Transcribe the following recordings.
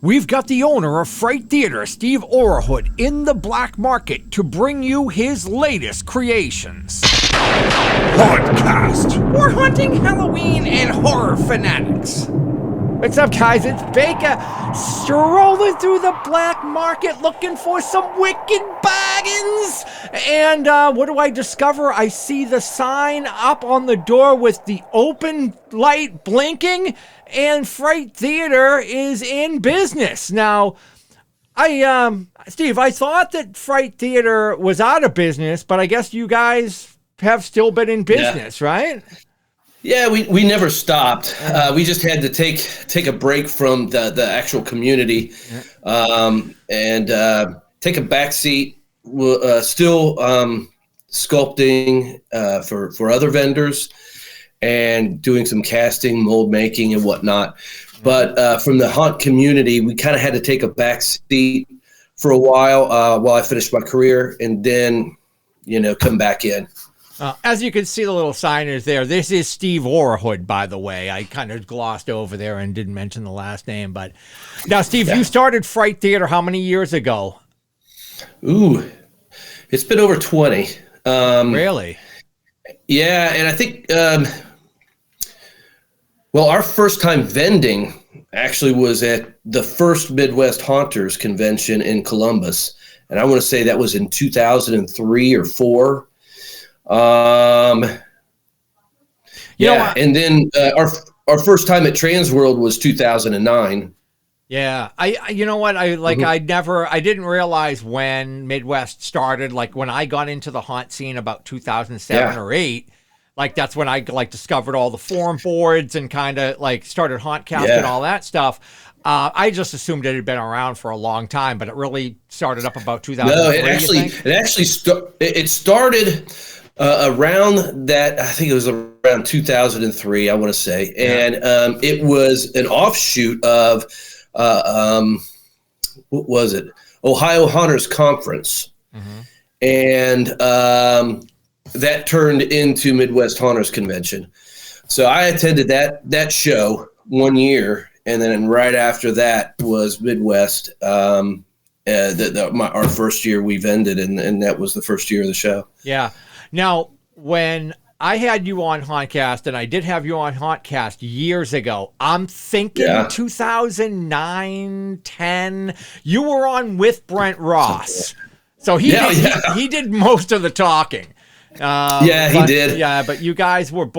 We've got the owner of Fright Theatre, Steve Orihood, in the black market to bring you his latest creations. Hauntcast. We're hunting Halloween and horror fanatics. What's up, guys? It's Baker, strolling through the black market looking for some wicked bargains. And what do I discover? I see the sign up on the door with the open light blinking, and Fright Theatre is in business. Now, Steve, I thought that Fright Theatre was out of business, but I guess you guys have still been in business, right? Yeah, we never stopped. We just had to take a break from the actual community, and take a back seat. Still sculpting for other vendors and doing some casting, mold making, and whatnot. But from the haunt community, we kind of had to take a back seat for a while I finished my career, and then come back in. As you can see, the little sign is there. This is Steve Orihood, by the way. I kind of glossed over there and didn't mention the last name. But now, Steve, you started Fright Theatre how many years ago? Ooh, it's been over 20. Really? Yeah, and I think, our first time vending actually was at the first Midwest Haunters convention in Columbus. And I want to say that was in 2003 or 4. And then our first time at Transworld was 2009. Yeah, I didn't realize when Midwest started. Like when I got into the haunt scene about 2007 or 8, like that's when I discovered all the forum boards and kind of started Hauntcast and all that stuff. I just assumed it had been around for a long time, but it really started up about 2003. No, it started around that. I think it was around 2003, I want to say. And it was an offshoot of what was it? Ohio Hunters Conference. And that turned into Midwest Haunters Convention. So I attended that show 1 year, and then right after that was Midwest. Our first year we vended, and that was the first year of the show. Yeah. Now, when I had you on Hauntcast, and I did have you on Hauntcast years ago, I'm thinking 2009, 10, you were on with Brent Ross. So he did most of the talking. He did. Yeah, but you guys were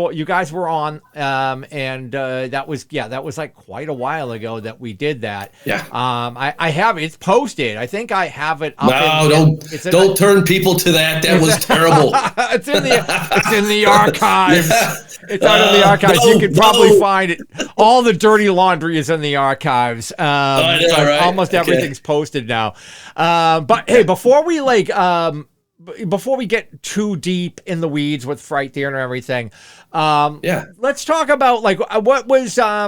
on, and that was like quite a while ago that we did that. Yeah. I have it's posted. I think I have it up. No, don't turn people to that. That was terrible. It's in the archives. Yeah. It's out in the archives. You can probably find it. All the dirty laundry is in the archives. I know, right? Almost everything's posted now. But hey, before we get too deep in the weeds with Fright Theatre and everything, let's talk about what was I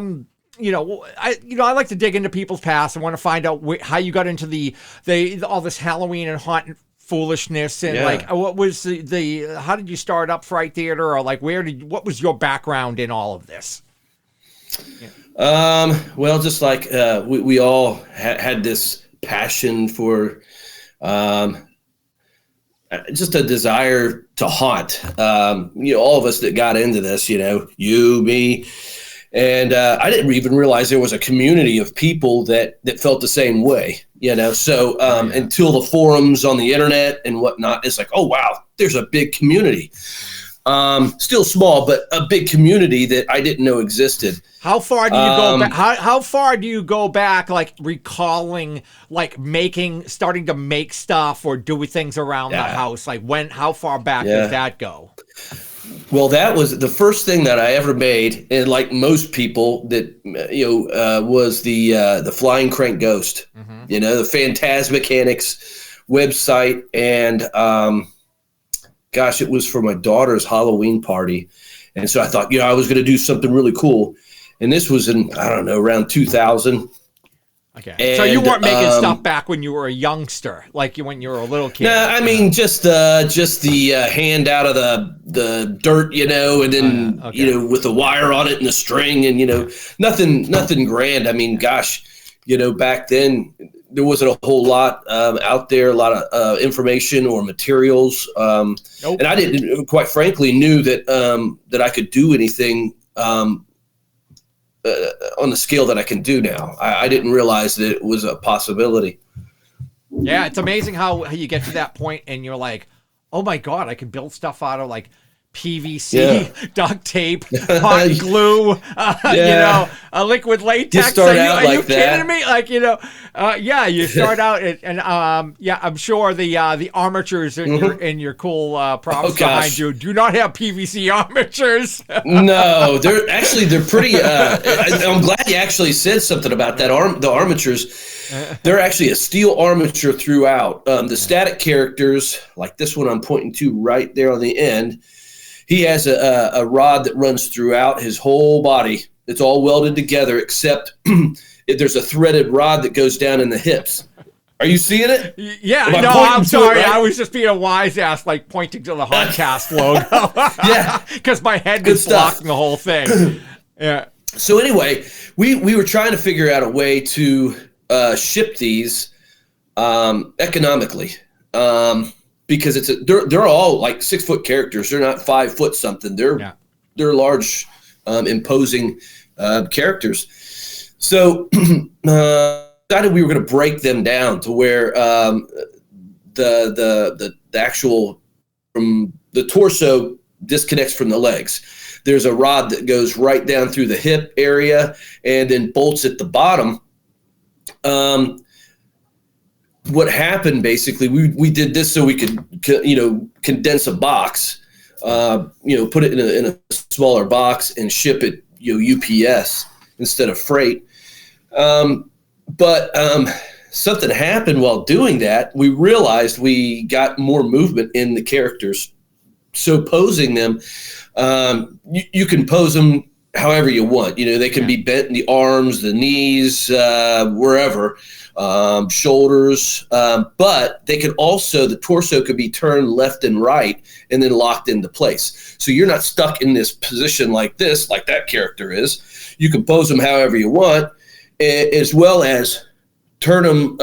like to dig into people's past. I want to find out how you got into all this Halloween and haunt foolishness, and what was how did you start up Fright Theatre, or what was your background in all of this? Just like we all had this passion for just a desire to haunt. All of us that got into this, you, me, and I didn't even realize there was a community of people that felt the same way, So until the forums on the internet and whatnot, it's like, oh, wow, there's a big community. Still small, but a big community that I didn't know existed. How far do you go back? How far do you go back, recalling, starting to make stuff or do things around the house? How far back does that go? Well, that was the first thing that I ever made, and like most people, that was the Flying Crank Ghost. The Phantasmachanics website, and it was for my daughter's Halloween party. And so I thought, I was going to do something really cool. And this was in, I don't know, around 2000. Okay. And, so you weren't making stuff back when you were a youngster, when you were a little kid? No, I mean, just the hand out of the dirt, and then, with the wire on it and the string and, nothing grand. I mean, gosh, back then there wasn't a whole lot out there, a lot of information or materials. Nope. And I didn't, quite frankly, knew that I could do anything on the scale that I can do now. I didn't realize that it was a possibility. Yeah, it's amazing how you get to that point and you're like, oh my God, I can build stuff out of like PVC, duct tape, hot glue, a liquid latex. You start out are you like that. kidding me? Like, you start out and I'm sure the armatures in your cool props behind you do not have PVC armatures. No, they're pretty. I'm glad you actually said something about that. The armatures. They're actually a steel armature throughout. The static characters, like this one I'm pointing to right there on the end, he has a rod that runs throughout his whole body. It's all welded together, except there's a threaded rod that goes down in the hips. Are you seeing it? Yeah, no, I'm sorry. I was just being a wise ass, like pointing to the Hauntcast logo. Yeah. Because my head was blocking the whole thing. Yeah. So anyway, we were trying to figure out a way to ship these economically, because they're all like 6 foot characters. They're not 5 foot something. They're large, imposing characters. So decided we were going to break them down to where the actual from the torso disconnects from the legs. There's a rod that goes right down through the hip area and then bolts at the bottom. What happened basically, we did this so we could condense a box, put it in a smaller box and ship it UPS instead of freight. But something happened while doing that. We realized we got more movement in the characters. So posing them, you can pose them however you want. They can be bent in the arms, the knees, wherever, shoulders. But they can also, the torso could be turned left and right and then locked into place. So you're not stuck in this position like this, like that character is. You can pose them however you want, as well as turn them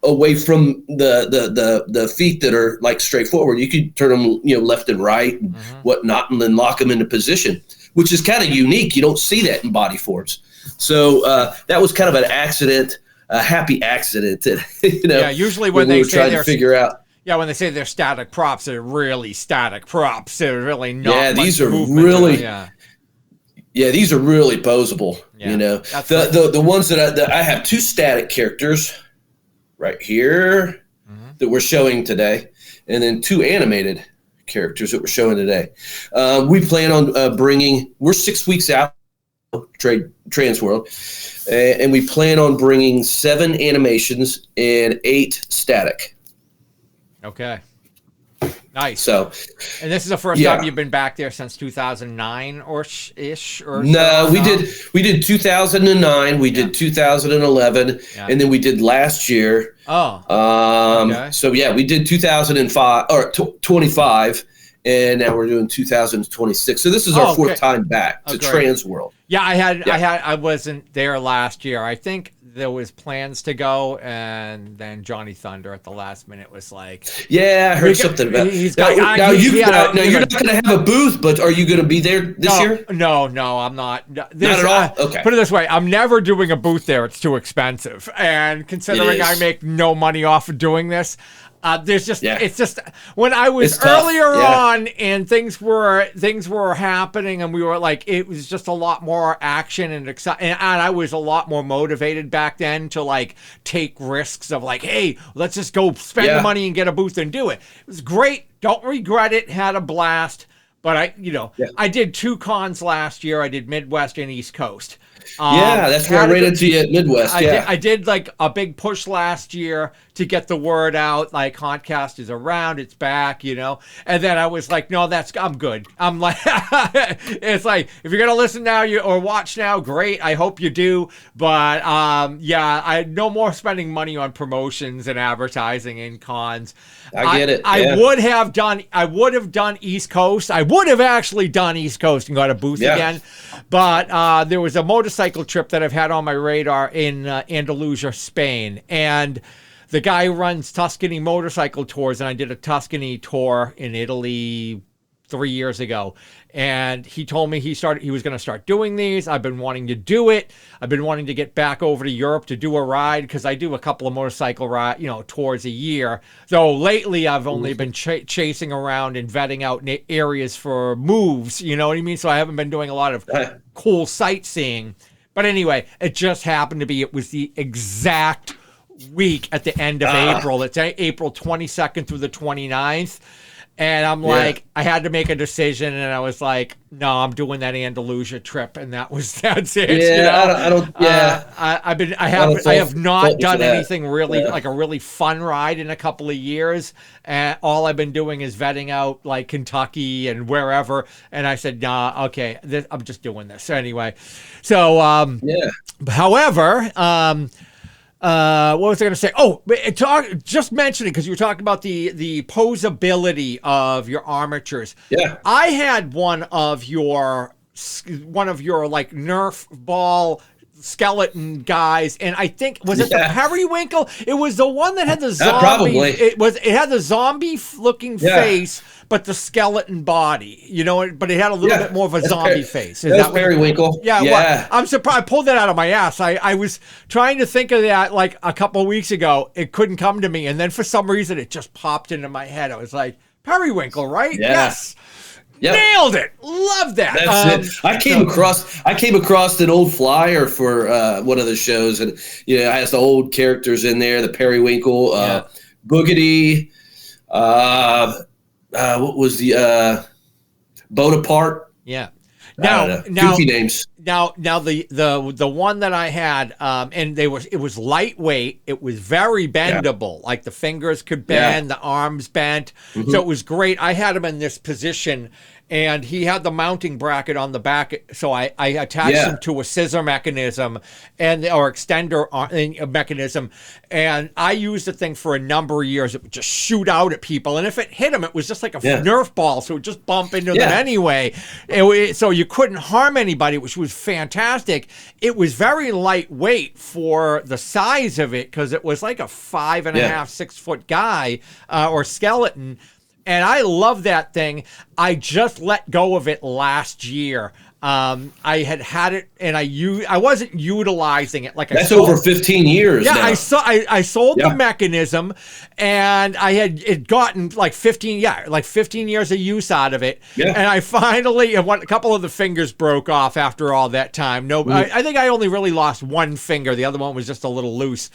away from the feet that are like straightforward. You could turn them, left and right and whatnot, and then lock them into position, which is kind of unique. You don't see that in body forms. So that was kind of an accident, a happy accident. That, yeah, usually when they were trying to figure out. Yeah, when they say they're static props, they're really static props. They're really not. Yeah, these are movement, really. Yeah, these are really posable. Yeah, the ones that I have 2 static characters right here that we're showing today, and then 2 animated characters that we're showing today. We plan on we're 6 weeks out, Trans World, and we plan on bringing 7 animations and 8 static. Okay. Nice. So, and this is the first time you've been back there since 2009 or ish, or no? We did 2009. We did 2011, and then we did last year. Oh. Okay. So we did 2005 or 25, and now we're doing 2026. So this is our 4th time back to Trans World. Yeah, I wasn't there last year. I think there was plans to go, and then Johnny Thunder at the last minute was like, "Yeah, I heard something about." Now you're not going to have a booth, but are you going to be there this year? No, I'm not. Not at all. Okay. Put it this way: I'm never doing a booth there. It's too expensive, and considering I make no money off of doing this. It's just when I was earlier on and things were happening and we were like, it was just a lot more action and exciting, and I was a lot more motivated back then to like take risks of like, hey, let's just go spend the money and get a booth and do it. It was great. Don't regret it. Had a blast. But I did 2 cons last year. I did Midwest and East Coast. That's where I ran into you at Midwest. I did like a big push last year to get the word out, like Hauntcast is around, it's back, and then I was like, no, I'm good. I'm like, it's like, if you're gonna listen now or watch now, great. I hope you do. But I no more spending money on promotions and advertising and cons. I get it. I would have done East Coast. I would have actually done East Coast and got a booth again. But there was a motorcycle motorcycle trip that I've had on my radar in Andalusia, Spain. And the guy who runs Tuscany motorcycle tours, and I did a Tuscany tour in Italy 3 years ago. And he told me he was going to start doing these. I've been wanting to do it. I've been wanting to get back over to Europe to do a ride, because I do a couple of motorcycle tours a year. So lately I've only been chasing around and vetting out areas for moves, you know what I mean? So I haven't been doing a lot of cool sightseeing. But anyway, it just happened to be, it was the exact week at the end of April. It's April 22nd through the 29th. And I'm like, I had to make a decision, and I was like, no, I'm doing that Andalusia trip, and that's it. Yeah, you know? I have not done anything really like a really fun ride in a couple of years. And all I've been doing is vetting out like Kentucky and wherever. And I said, nah, okay, I'm just doing this anyway. So, however, what was I going to say? Oh, just mentioning, because you were talking about the posability of your armatures. Yeah, I had one of your like Nerf ball skeleton guys, and I think it the periwinkle. It was the one that had the zombie. Probably it had the zombie looking face, but the skeleton body. You know, but it had a little bit more of a zombie face. Is that periwinkle? Yeah. Well, I'm surprised. I pulled that out of my ass. I was trying to think of that like a couple of weeks ago. It couldn't come to me, and then for some reason it just popped into my head. I was like, periwinkle, right? Yeah. Yes. Yep. Nailed it. Love that. That's it. I came across an old flyer for one of the shows, and it has the old characters in there, the periwinkle, Boogity, what was the Bonaparte? Yeah. Now goofy names. Now the one that I had, and it was lightweight. It was very bendable. Like the fingers could bend, the arms bent. Mm-hmm. So it was great. I had him in this position, and he had the mounting bracket on the back. So I attached him to a scissor mechanism or extender mechanism. And I used the thing for a number of years. It would just shoot out at people. And if it hit them, it was just like a Nerf ball. So it would just bump into them anyway. So you couldn't harm anybody, which was fantastic. It was very lightweight for the size of it, because it was like a 5.5, 6 foot guy or skeleton. And I love that thing. I just let go of it last year. I had it, and I wasn't utilizing it. That's over 15 years. Yeah, now. I sold the mechanism, and I had gotten like 15 years of use out of it. Yeah. And I finally, a couple of the fingers broke off after all that time. I think I only really lost one finger. The other one was just a little loose.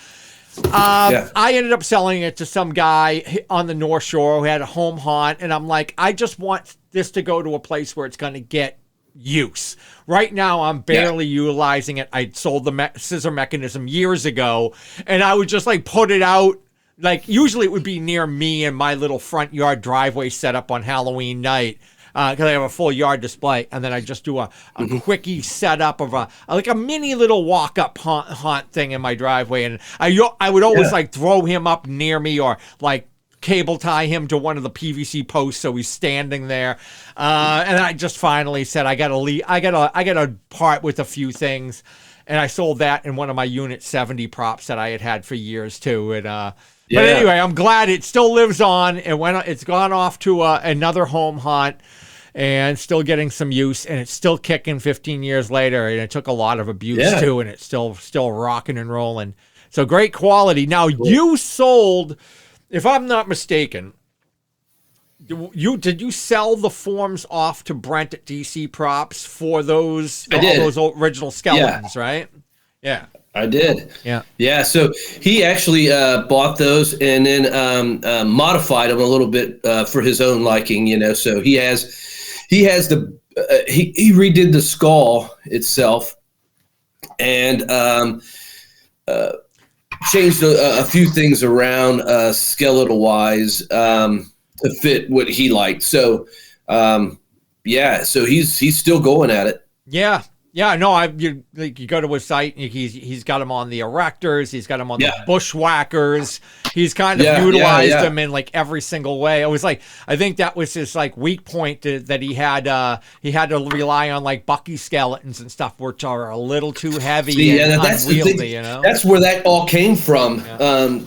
I ended up selling it to some guy on the North Shore who had a home haunt, and I'm like, I just want this to go to a place where it's going to get use. Right now, I'm barely utilizing it. I sold the scissor mechanism years ago, and I would just like put it out. Like usually it would be near me in my little front yard driveway set up on Halloween night. Because I have a full yard display, and then I just do a quickie setup of a mini little walk-up haunt thing in my driveway, and I would always like throw him up near me, or like cable tie him to one of the PVC posts so he's standing there, and I just finally said I gotta part with a few things, and I sold that in one of my Unit 70 props that I had for years too, and but anyway, I'm glad it still lives on. It's gone off to another home haunt, and still getting some use, and it's still kicking 15 years later, and it took a lot of abuse too, and it's still rocking and rolling. So great quality. Now you sold, if I'm not mistaken, did you sell the forms off to Brent at DC Props for those original skeletons, right? Yeah. I did. Yeah. So he actually bought those and then modified them a little bit for his own liking, So he redid the skull itself and changed a few things around skeletal wise to fit what he liked. So so he's still going at it. Yeah. Yeah, no, you go to his site, and he's got him on the erectors, he's got him on the bushwhackers. He's kind of utilized them in like every single way. It was like, I think that was his like weak point, that he had to rely on like Bucky skeletons and stuff, which are a little too heavy and unwieldy. You know, that's where that all came from.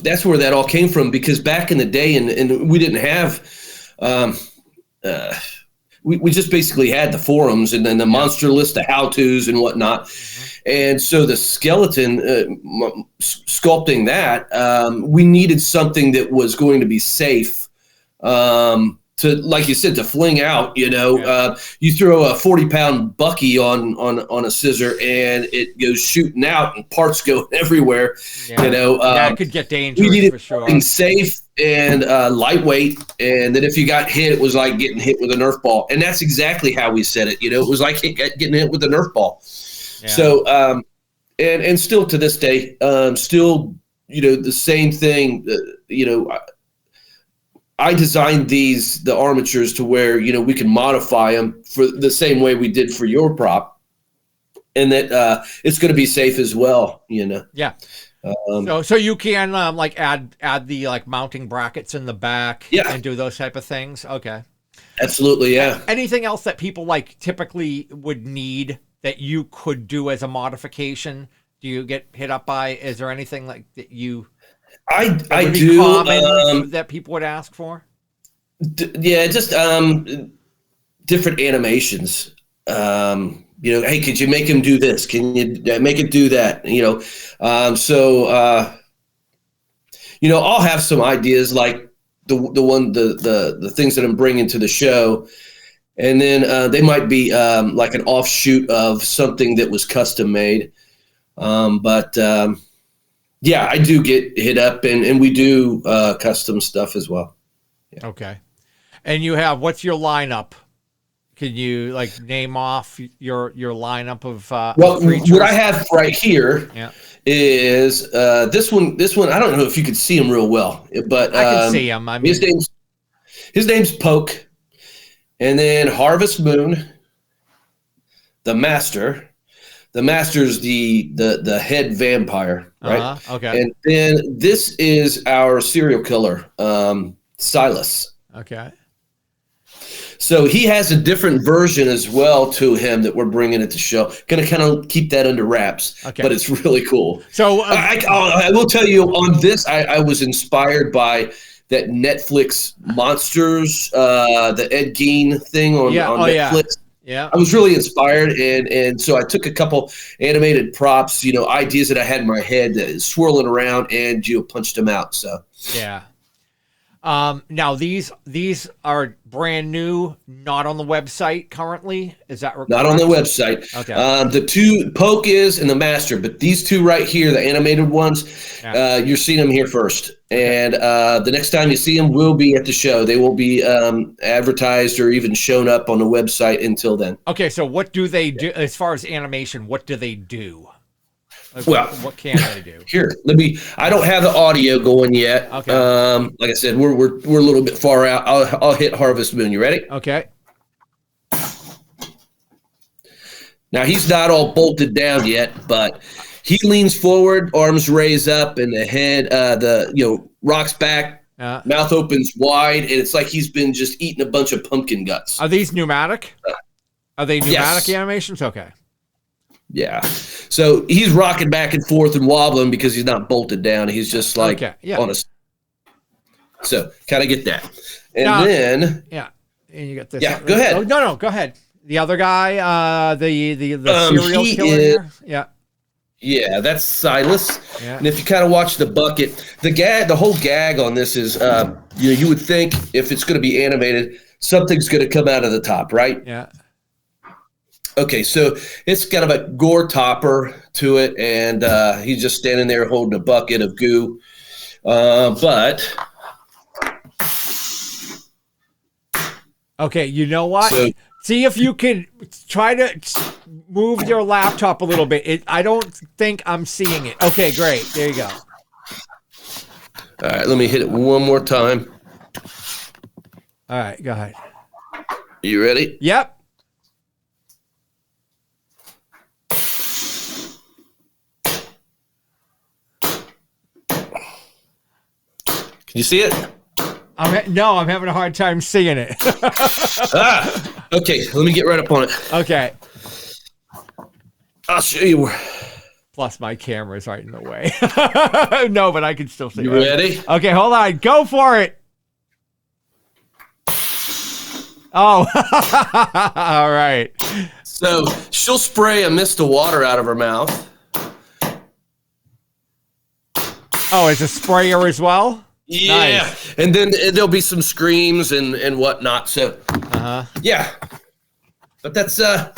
That's where that all came from, because back in the day, and we didn't have. We just basically had the forums and then the monster list of how-tos and whatnot. And so the skeleton, sculpting that, we needed something that was going to be safe to, like you said, to fling out. You throw a 40-pound Bucky on a scissor and it goes shooting out and parts go everywhere. That could get dangerous. We needed for sure. something safe and lightweight, and then if you got hit, it was like getting hit with a Nerf ball, and that's exactly how we said it. It was like getting hit with a Nerf ball. So and still to this day, the same thing. I designed the armatures to where we can modify them for the same way we did for your prop, and that it's going to be safe as well. Yeah. So you can like add the like mounting brackets in the back and do those type of things. Okay. Absolutely. Yeah. Anything else that people like typically would need that you could do as a modification? Do you get hit up by? Is there anything like that you? I do. Common that people would ask for. Just different animations. Hey, could you make him do this? Can you make it do that? I'll have some ideas like the things that I'm bringing to the show, and then they might be like an offshoot of something that was custom made. I do get hit up, and we do custom stuff as well. Yeah. Okay, and what's your lineup? Can you like name off your lineup of creatures? What I have right here is this one. I don't know if you could see him real well, but I can see him. I mean, his name's Poke, and then Harvest Moon, the Master. The Master's the head vampire, right? Okay. And then this is our serial killer, Silas. Okay. So he has a different version as well to him that we're bringing at the show. Going to kind of keep that under wraps, but it's really cool. So I will tell you on this, I was inspired by that Netflix Monsters, the Ed Gein thing on Netflix. Yeah. I was really inspired, and so I took a couple animated props, ideas that I had in my head, swirling around, and punched them out. So yeah. Now these are brand new, not on the website currently. Is that correct? Not on the website. Okay. The two, Poke is and the Master, but these two right here, the animated ones, you're seeing them here first. And the next time you see them will be at the show. They will be advertised or even shown up on the website until then. Okay, so what do they do as far as animation? What do they do? Like, what can they do? Here, I don't have the audio going yet. Okay. Like I said, we're a little bit far out. I'll hit Harvest Moon. You ready? Okay. Now he's not all bolted down yet, but he leans forward, arms raise up, and the head, rocks back, mouth opens wide, and it's like he's been just eating a bunch of pumpkin guts. Are these pneumatic? Are they pneumatic animations? Okay. Yeah. So he's rocking back and forth and wobbling because he's not bolted down. He's just like on a. So kind of get that. And then. Yeah. And you got this. Yeah. Go ahead. Oh, no. Go ahead. The other guy, the serial killer here. Yeah. Yeah, that's Silas. Yeah. And if you kind of watch the bucket, the whole gag on this is, you would think if it's going to be animated, something's going to come out of the top, right? Yeah. Okay, so it's kind of a gore topper to it, and he's just standing there holding a bucket of goo. But okay, you know what? So, see if you can try to move your laptop a little bit. I don't think I'm seeing it. Okay, great. There you go. All right, let me hit it one more time. All right, go ahead. You ready? Yep. Can you see it? No, I'm having a hard time seeing it. Okay, let me get right up on it. Okay. I'll show you where. Plus, my camera's right in the way. No, but I can still see it. You ready? Okay, hold on. Go for it. Oh, all right. So she'll spray a mist of water out of her mouth. Oh, it's a sprayer as well? Yeah. Nice. And then there'll be some screams and whatnot. So, yeah. But that's a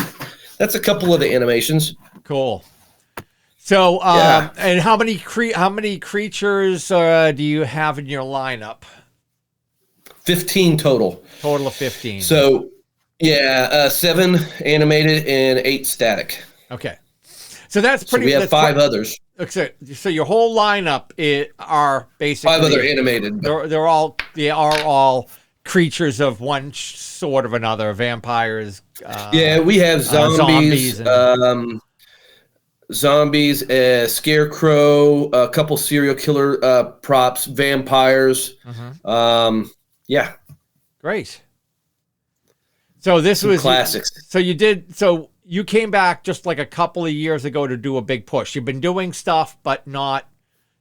couple of the animations. Cool. So, and how many creatures do you have in your lineup? 15 total. Total of 15. So, 7 animated and 8 static. Okay. So that's pretty. So we have 5 others. So your whole lineup are basically 5 other animated. They are all creatures of one sort of another. Vampires. We have zombies. Zombies, scarecrow, a couple serial killer props, vampires. Yeah. Great. So this was classics. So you came back just like a couple of years ago to do a big push. You've been doing stuff, but not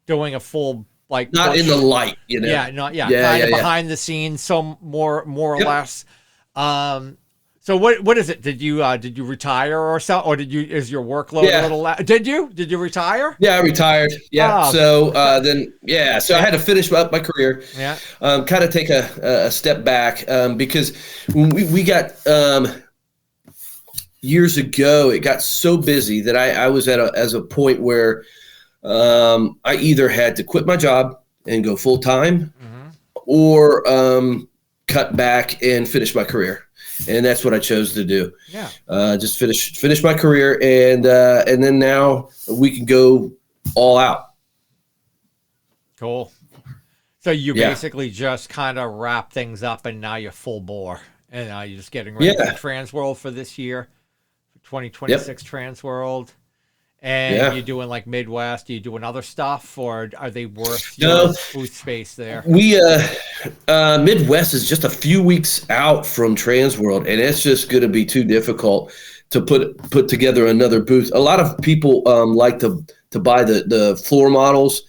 doing a full not push. In the light, kind of behind the scenes, so more or less. So what is it? Did you retire or so, or is your workload a little? Did you retire? Yeah, I retired. Yeah. So so I had to finish up my career. Yeah. Kind of take a step back because we got years ago. It got so busy that I was at a point where I either had to quit my job and go full time, or cut back and finish my career. And that's what I chose to do. Yeah. Just finish my career, and then now we can go all out. Cool. So you basically just kind of wrap things up, and now you're full bore, and now you're just getting ready for Trans World for this year, 2026 Trans World. And you're doing like Midwest, are you doing other stuff, or are they worth your booth space there? We Midwest is just a few weeks out from Trans World, and it's just going to be too difficult to put together another booth. A lot of people like to buy the floor models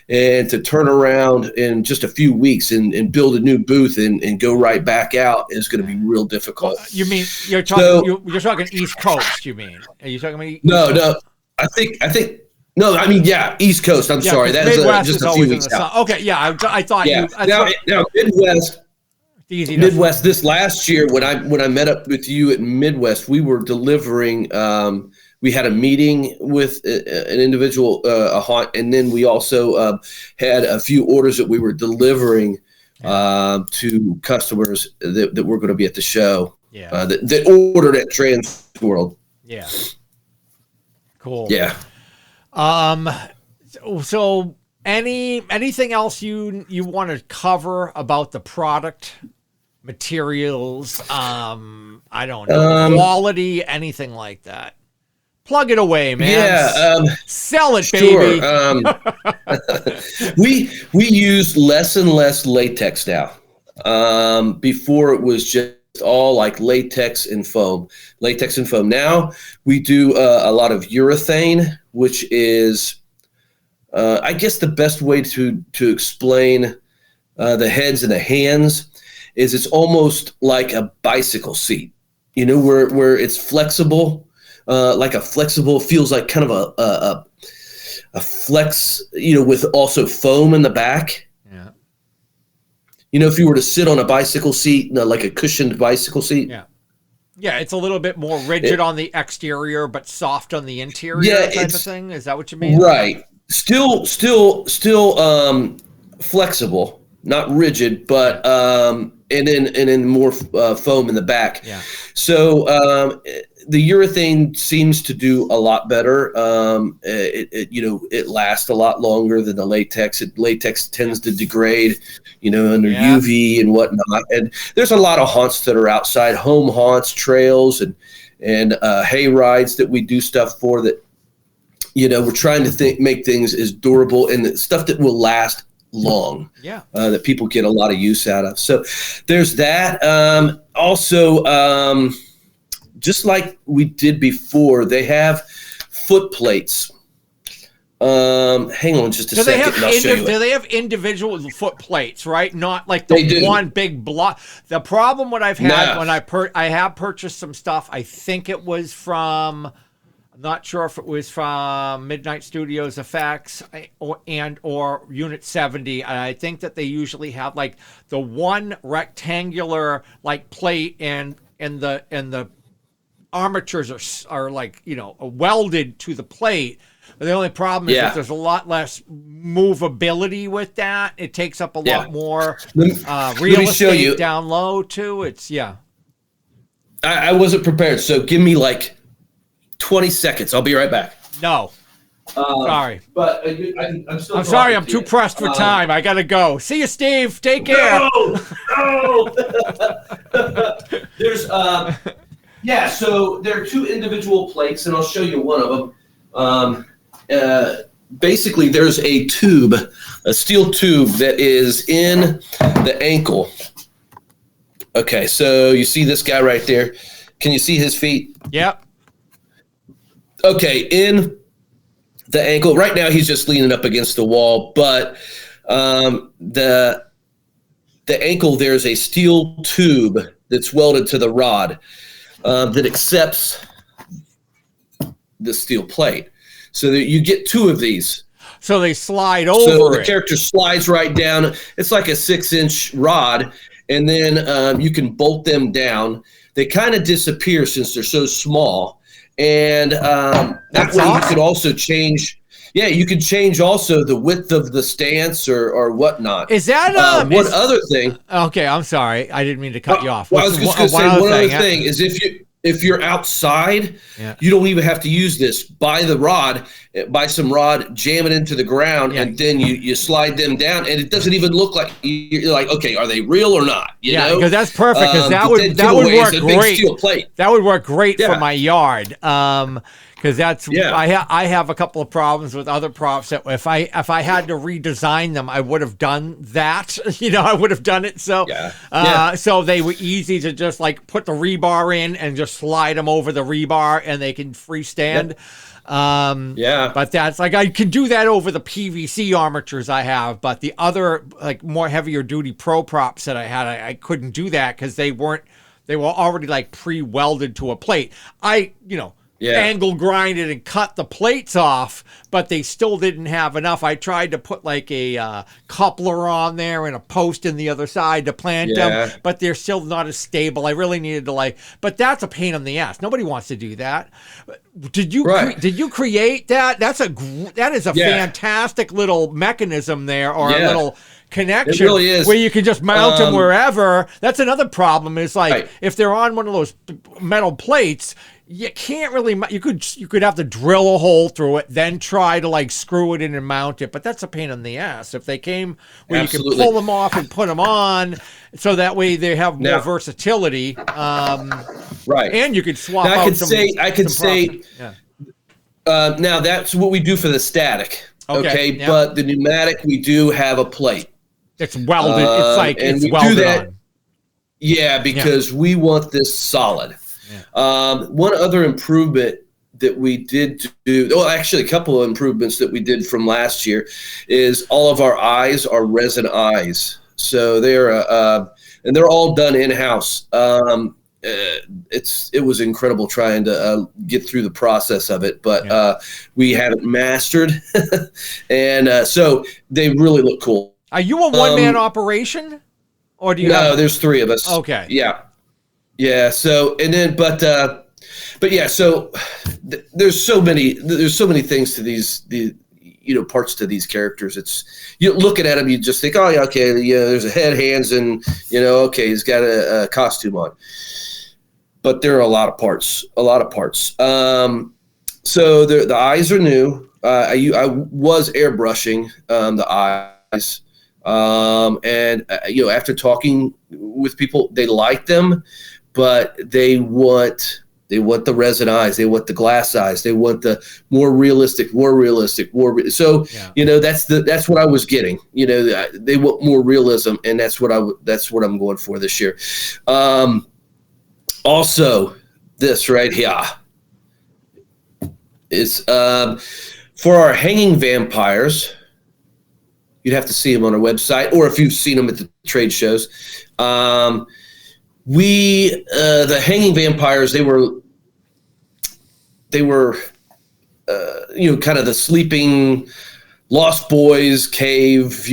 and to turn around in just a few weeks and build a new booth and go right back out is going to be real difficult. You mean you're talking East Coast? You mean? Are you talking about? No. I think East Coast. I'm sorry. That is just a few weeks out. Okay, yeah. I thought you. Now Midwest. Easy Midwest. This last year, when I met up with you at Midwest, we were delivering. We had a meeting with an individual, a haunt, and then we also had a few orders that we were delivering to customers that were going to be at the show. Yeah. That ordered at Trans World. Yeah. Cool. Yeah. So anything else you want to cover about the product, materials, I don't know, quality, anything like that? Plug it away, man. Yeah. Sell it, sure. baby. We use less and less latex now. Before it was just all like latex and foam. Now we do a lot of urethane, which is, I guess the best way to explain the heads and the hands is it's almost like a bicycle seat, where it's flexible, like a flexible, feels like kind of a flex, with also foam in the back. If you were to sit on a bicycle seat, like a cushioned bicycle seat. Yeah, it's a little bit more rigid on the exterior, but soft on the interior type of thing. Is that what you mean? Right. Still flexible, not rigid, but and then more foam in the back. Yeah. So the urethane seems to do a lot better. It lasts a lot longer than the latex. Latex tends to degrade, under UV and whatnot. And there's a lot of haunts that are outside, home haunts, trails, and hay rides that we do stuff for that. We're trying to make things as durable and stuff that will last long. Yeah. That people get a lot of use out of. So there's that. Just like we did before, they have foot plates. Hang on just a second and I'll show you. Do they have individual foot plates, right? Not like the one big block. The problem what I've had when I have purchased some stuff, I think it was from, I'm not sure if it was from Midnight Studios Effects or Unit 70. I think that they usually have like the one rectangular like plate and the armatures are like, welded to the plate. The only problem is that there's a lot less movability with that. It takes up a lot more real estate down low too. I wasn't prepared, so give me like 20 seconds. I'll be right back. No. Sorry. But I'm sorry. I'm too pressed for time. I got to go. See you, Steve. Take care. No. There's, so there are two individual plates, and I'll show you one of them. Basically, there's a steel tube that is in the ankle. Okay, so you see this guy right there. Can you see his feet? Yep. Okay, in the ankle. Right now, he's just leaning up against the wall, but the ankle, there's a steel tube that's welded to the rod that accepts the steel plate. So that you get two of these. So they slide over. So the character slides right down. It's like a 6-inch rod, and then you can bolt them down. They kind of disappear since they're so small. And that way you could also change. Yeah, you could change also the width of the stance or whatnot. Is that one other thing? Okay, I'm sorry. I didn't mean to cut you off. Well, I was just going to say one other thing is if you're outside, you don't even have to use this. Buy some rod, jam it into the ground, and then you slide them down, and it doesn't even look like you're like, okay, are they real or not? You know? Because that's perfect. Because that would work great. Steel plate. That would work great for my yard. Because I have a couple of problems with other props that if I had to redesign them, I would have done that. I would have done it. So so they were easy to just like put the rebar in and just slide them over the rebar, and they can freestand. But that's like I could do that over the PVC armatures I have, but the other like more heavier duty pro props that I had, I couldn't do that because they were already like pre-welded to a plate. Angle grinded and cut the plates off, but they still didn't have enough. I tried to put like a coupler on there and a post in the other side to plant them, but they're still not as stable. I really needed to but that's a pain in the ass. Nobody wants to do that. Did you create that? That is a fantastic little mechanism there, or a little connection. It really is. Where you can just mount them wherever. That's another problem is if they're on one of those metal plates, you can't really, you could have to drill a hole through it, then try to screw it in and mount it, but that's a pain in the ass. If they came where you can pull them off and put them on, so that way they have more versatility. Right. And you could swap out now that's what we do for the static. Okay. But the pneumatic, we do have a plate. It's welded. It's welded on. Yeah, because we want this solid. One other improvement that we did do, actually a couple of improvements that we did from last year, is all of our eyes are resin eyes. So they're and they're all done in-house. It was incredible trying to get through the process of it, but we haven't mastered, and so they really look cool. Are you a one-man operation, or do you? No, there's three of us. Okay. Yeah. So so there's so many things to these parts to these characters. It's looking at them, you just think, oh yeah, okay, there's a head, hands, and okay, he's got a costume on. But there are a lot of parts. So the eyes are new. I was airbrushing the eyes, and after talking with people, they like them, but they want They want the resin eyes. They want the glass eyes. They want the more realistic. So, that's what I was getting. They want more realism, and that's what I'm going for this year. Also, this right here is for our hanging vampires. You'd have to see them on our website, or if you've seen them at the trade shows. The hanging vampires, they were kind of the sleeping Lost Boys cave,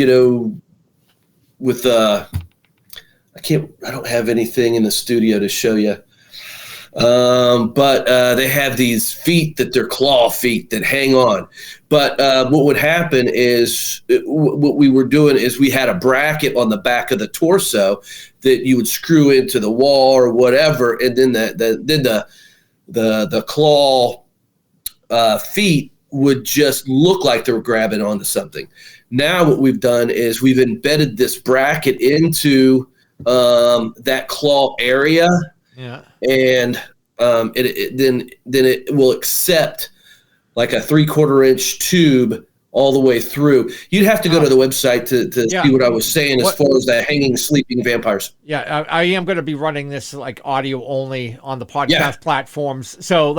with I don't have anything in the studio to show you. But they have these feet that they're claw feet that hang on. But what would happen is what we were doing is we had a bracket on the back of the torso that you would screw into the wall or whatever, and then the claw feet would just look like they were grabbing onto something. Now what we've done is we've embedded this bracket into that claw area. Yeah. And then it will accept like a 3/4 inch tube all the way through. You'd have to go to the website to see what I was saying as far as the hanging sleeping vampires. Yeah, I am going to be running this like audio only on the podcast platforms. So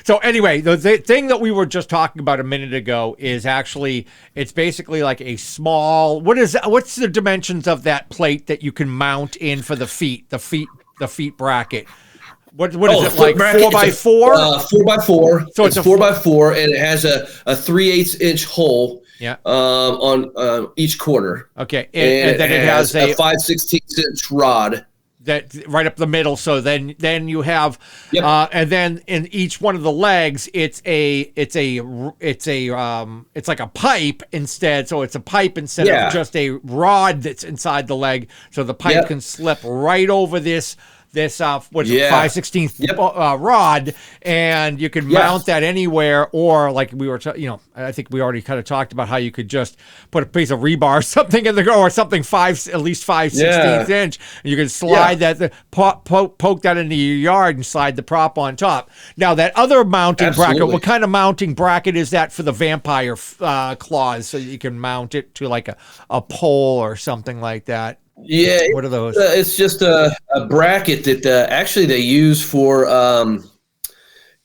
So anyway, the thing that we were just talking about a minute ago is actually, it's basically like a small. What's the dimensions of that plate that you can mount in for the feet bracket? What is it, like 4x4? 4x4. So it's 4x4, and it has a 3/8 inch hole. Yeah. On each corner. Okay, and then it has a 5/16 inch rod. That right up the middle. So then you have, and then in each one of the legs, it's like a pipe instead. So it's a pipe instead of just a rod that's inside the leg. So the pipe can slip right over this 5/16 rod, and you can mount that anywhere, or like we were, I think we already kind of talked about how you could just put a piece of rebar or something in the or something at least 5/16 inch, and you can slide that, poke that into your yard and slide the prop on top. Now that other mounting bracket, what kind of mounting bracket is that for the vampire claws? So you can mount it to like a pole or something like that. Yeah, what are those? It's just a bracket that actually they use for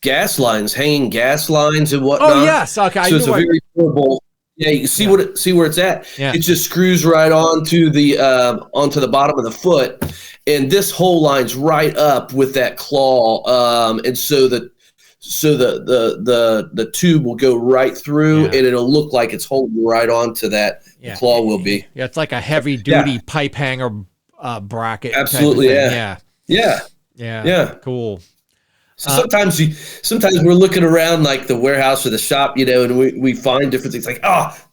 gas lines, hanging gas lines and whatnot. Oh yes, okay. So it's a very durable. Yeah, you see where it's at. Yeah. It just screws right onto the bottom of the foot, and this hole lines right up with that claw, and so the tube will go right through, and it'll look like it's holding right onto that. The claw will be. Yeah, it's like a heavy duty pipe hanger bracket. Absolutely, yeah. Cool. So sometimes we're looking around like the warehouse or the shop, and we find different things like,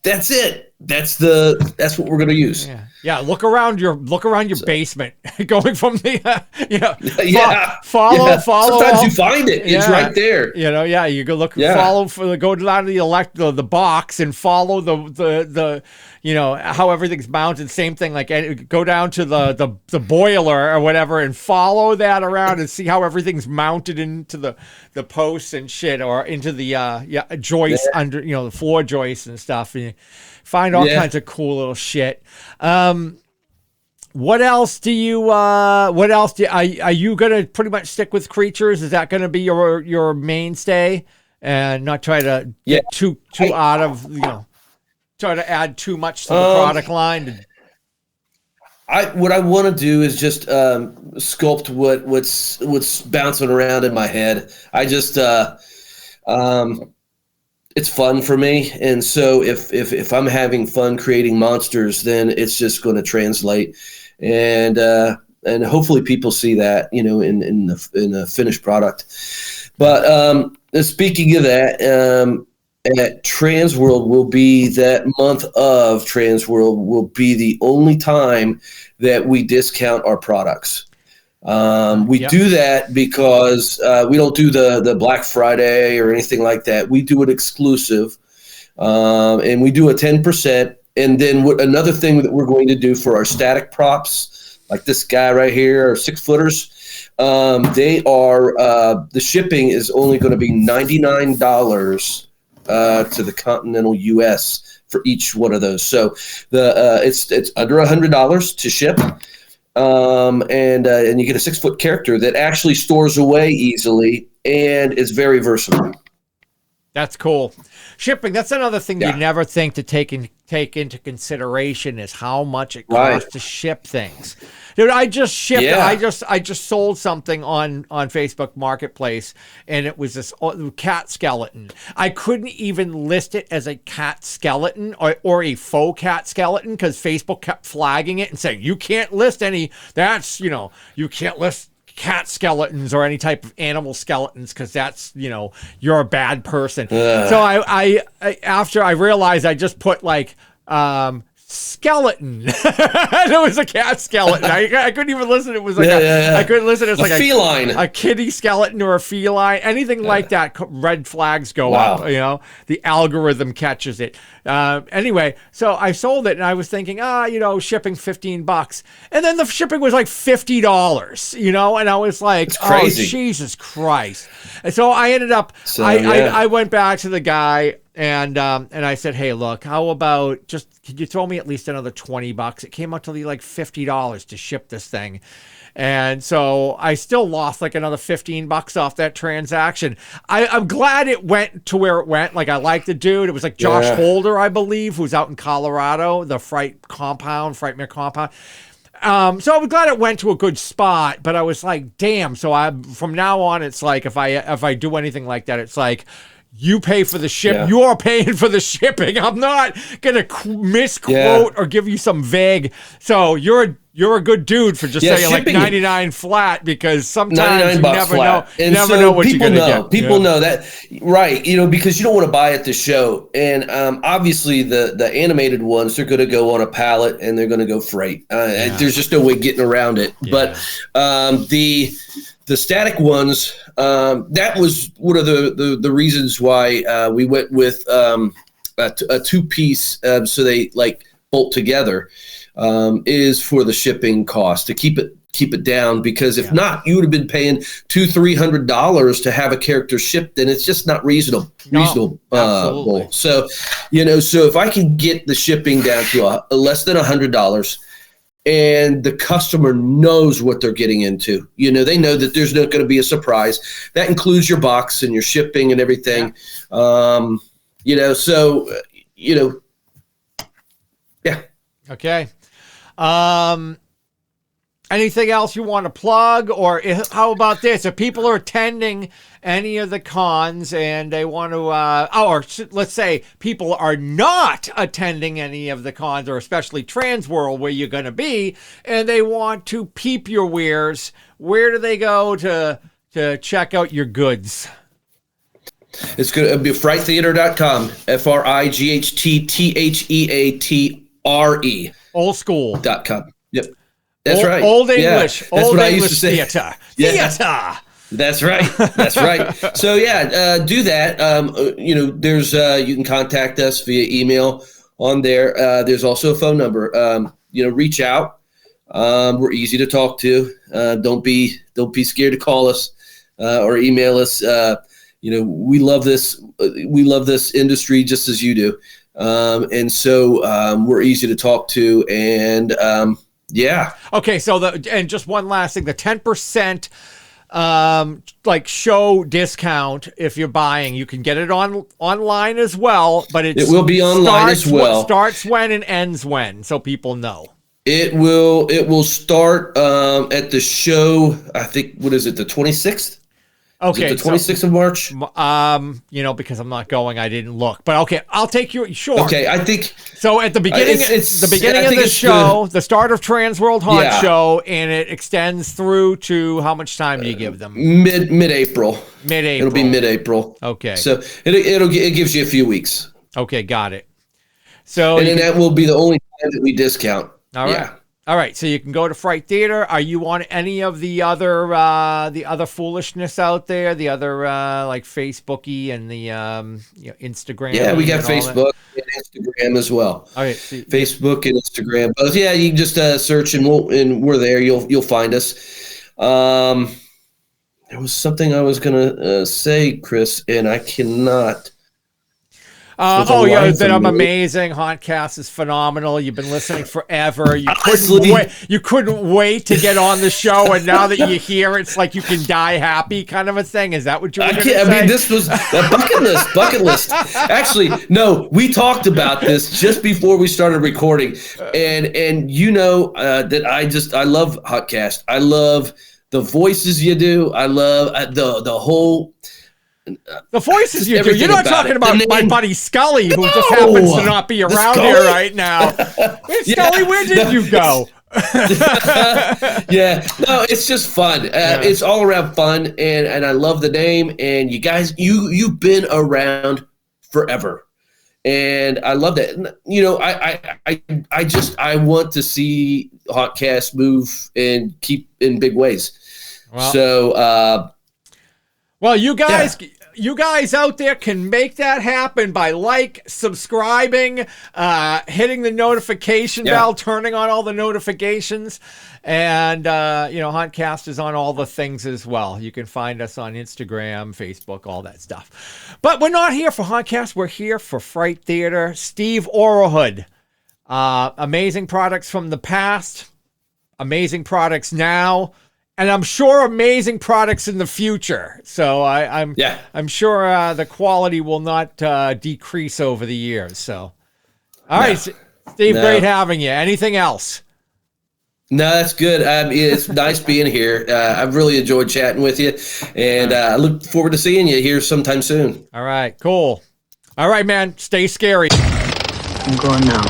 that's it. That's what we're going to use. Yeah. Look around your basement, going from the, follow. Sometimes you find it. It's right there. You go look, go down to the box and follow the how everything's mounted. Same thing, like go down to the boiler or whatever and follow that around and see how everything's mounted into the posts and shit, or into the joists under, the floor joists and stuff. And you find all kinds of cool little shit. What else are you going to pretty much stick with creatures? Is that going to be your mainstay, and not try to get too out of, try to add too much to the product line? What I want to do is just sculpt what's bouncing around in my head. I just it's fun for me, and so if I'm having fun creating monsters, then it's just going to translate, and hopefully people see that in the finished product. But speaking of that, at Transworld will be that month of Transworld will be the only time that we discount our products. We do that because we don't do the Black Friday or anything like that. We do it exclusive, and we do a 10%. And then another thing that we're going to do for our static props, like this guy right here, our 6-footers, They are the shipping is only going to be $99 to the continental U.S. for each one of those. So it's under $100 to ship. And you get a 6-foot character that actually stores away easily and is very versatile. That's cool. Shipping, that's another thing you never think to take into consideration is how much it costs to ship things. Dude, I just shipped I just sold something on Facebook Marketplace, and it was this cat skeleton. I couldn't even list it as a cat skeleton or a faux cat skeleton because Facebook kept flagging it and saying you can't list any, you can't list cat skeletons or any type of animal skeletons because that's, you're a bad person. So I after I realized, I just put like skeleton. It was a cat skeleton. I couldn't even listen. It was like I couldn't listen. It's like a feline, a kitty skeleton or a feline, anything like that. Red flags go up. The algorithm catches it. Anyway, so I sold it, and I was thinking, shipping $15, and then the shipping was like $50. And I was like, oh, Jesus Christ! And so I ended up. I went back to the guy. And I said, hey, look, how about could you throw me at least another $20? It came out to like $50 to ship this thing. And so I still lost like another $15 off that transaction. I'm glad it went to where it went. Like, I like the dude. It was like Josh Holder, I believe, who's out in Colorado, the Frightmare compound. So I'm glad it went to a good spot, but I was like, damn. So from now on, it's like, if I do anything like that, it's like, you pay for the ship. Yeah. You're paying for the shipping. I'm not gonna misquote or give you some vague. So you're a good dude for just saying like 99 flat, because sometimes you never know. You never know what you're gonna get. People know that, right? Because you don't want to buy at the show, and obviously the animated ones, they're going to go on a pallet and they're going to go freight. There's just no way getting around it. Yeah. But the static ones, that was one of the reasons why we went with a two-piece, so they like bolt together, is for the shipping cost, to keep it down, because if not, you would have been paying $200-300 to have a character shipped, and it's just not reasonable. Absolutely. So, so if I can get the shipping down to less than $100, and the customer knows what they're getting into, they know that there's not going to be a surprise. That includes your box and your shipping and everything. Yeah. Okay. Anything else you want to plug, or how about this? If people are attending any of the cons and they want to, let's say people are not attending any of the cons, or especially Transworld where you're going to be, and they want to peep your wares, where do they go to check out your goods? It's going to be frighttheatre.com, FRIGHTTHEATRE. Old school.com. Yep. That's right. Old English. Yeah. That's old what I English used to say. Theater. Yeah. Theater. That's right. That's right. So do that. There's you can contact us via email on there. There's also a phone number. Reach out. We're easy to talk to. Don't be scared to call us or email us. We love this. We love this industry just as you do. And so we're easy to talk to, and Okay, so and just one last thing, the 10% show discount, if you're buying, you can get it online as well, but it will be online as well. Starts when and ends when, so people know. It will start at the show, I think, what is it, the 26th? Okay, the 26th of March. Because I'm not going, I didn't look. But okay, I'll take you. Sure. Okay, I think so. At the beginning, of the show, the start of Transworld Haunt show, and it extends through to how much time do you give them? Mid-April. It'll be mid-April. Okay. So it gives you a few weeks. Okay, got it. So and then that will be the only time that we discount. All right. Yeah. All right, so you can go to Fright Theater. Are you on any of the other foolishness out there? The other like Facebooky and the Instagram? Yeah, we got Facebook and Instagram as well. All right, Facebook and Instagram. Both. Yeah, you can just search and we're there. You'll find us. There was something I was gonna say, Chris, and I cannot. That I'm amazing. Hauntcast is phenomenal. You've been listening forever. You couldn't wait to get on the show, and now that you're here, it's like you can die happy, kind of a thing. Is that what you were going to say? I mean, this was a bucket list. Actually, no, we talked about this just before we started recording, and you know that I love Hauntcast. I love the voices you do. I love the whole. The voices you do. You're not talking about my buddy Scully, who just happens to not be around here right now. Hey, Scully, where did you go? Yeah, no, it's just fun. It's all around fun, and I love the name. And you guys, you've been around forever, and I love that. You know, I want to see Hauntcast move and keep in big ways. Well, you guys. Yeah. You guys out there can make that happen by subscribing, hitting the notification bell, turning on all the notifications. And, Hauntcast is on all the things as well. You can find us on Instagram, Facebook, all that stuff. But we're not here for Hauntcast. We're here for Fright Theatre. Steve Orihood. Amazing products from the past. Amazing products now. And I'm sure amazing products in the future. So I'm sure the quality will not decrease over the years. So, all right, Steve, great having you. Anything else? No, that's good. It's nice being here. I've really enjoyed chatting with you, and I look forward to seeing you here sometime soon. All right, cool. All right, man, stay scary. I'm going now.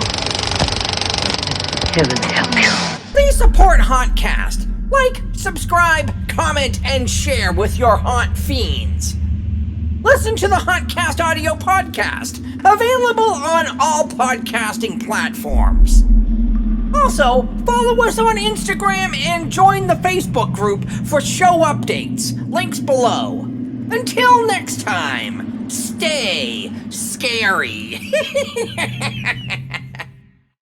Heaven help you. Please support Hauntcast. Like, subscribe, comment, and share with your haunt fiends. Listen to the Hauntcast audio podcast, available on all podcasting platforms. Also, follow us on Instagram and join the Facebook group for show updates. Links below. Until next time, stay scary.